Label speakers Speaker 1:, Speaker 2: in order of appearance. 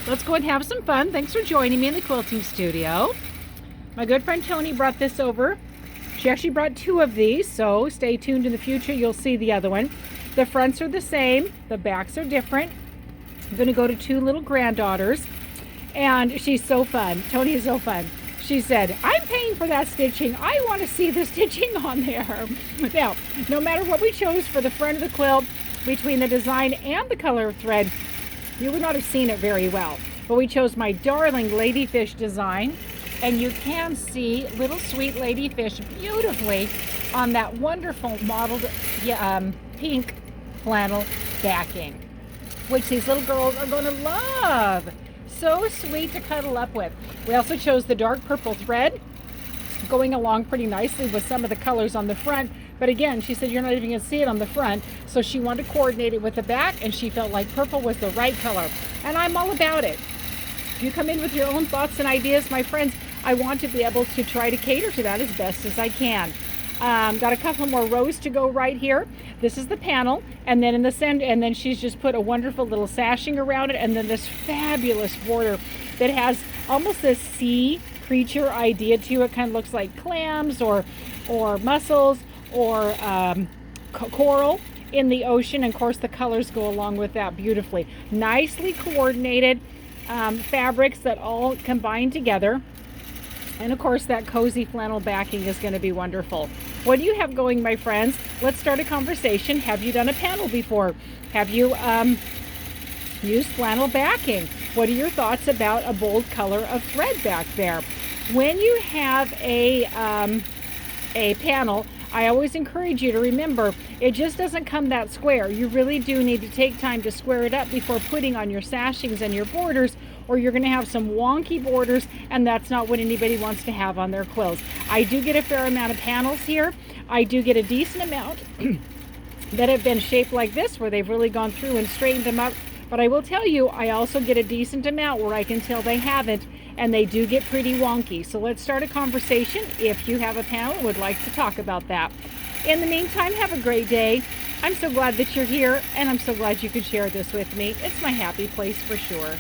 Speaker 1: let's go and have some fun. Thanks for joining me in the quilting studio. My good friend Tony brought this over. She actually brought 2 of these, so stay tuned in the future. You'll see the other one. The fronts are the same. The backs are different. I'm going to go to 2 little granddaughters, and she's so fun. Tony is so fun. She said, I'm paying for that stitching. I want to see the stitching on there. Now, no matter what we chose for the front of the quilt, between the design and the color of thread, you would not have seen it very well. But we chose my darling ladyfish design, and you can see little sweet ladyfish beautifully on that wonderful mottled pink flannel backing, which these little girls are going to love. So sweet to cuddle up with. We also chose the dark purple thread, going along pretty nicely with some of the colors on the front. But again, she said you're not even going to see it on the front, so she wanted to coordinate it with the back, and she felt like purple was the right color. And I'm all about it. You come in with your own thoughts and ideas, my friends. I want to be able to try to cater to that as best as I can. Got a couple more rows to go right here. This is the panel, and then in the center, and then she's just put a wonderful little sashing around it, and then this fabulous border that has almost this sea creature idea to it. Kind of looks like clams or mussels or coral in the ocean, and of course the colors go along with that beautifully. Nicely coordinated fabrics that all combine together. And of course, that cozy flannel backing is going to be wonderful. What do you have going, my friends? Let's start a conversation. Have you done a panel before? Have you used flannel backing? What are your thoughts about a bold color of thread back there? When you have a panel, I always encourage you to remember, it just doesn't come that square. You really do need to take time to square it up before putting on your sashings and your borders, or you're going to have some wonky borders, and that's not what anybody wants to have on their quilts. I do get a fair amount of panels here. I do get a decent amount that have been shaped like this, where they've really gone through and straightened them up. But I will tell you, I also get a decent amount where I can tell they haven't, and they do get pretty wonky. So let's start a conversation if you have a panel and would like to talk about that. In the meantime, have a great day. I'm so glad that you're here, and I'm so glad you could share this with me. It's my happy place for sure.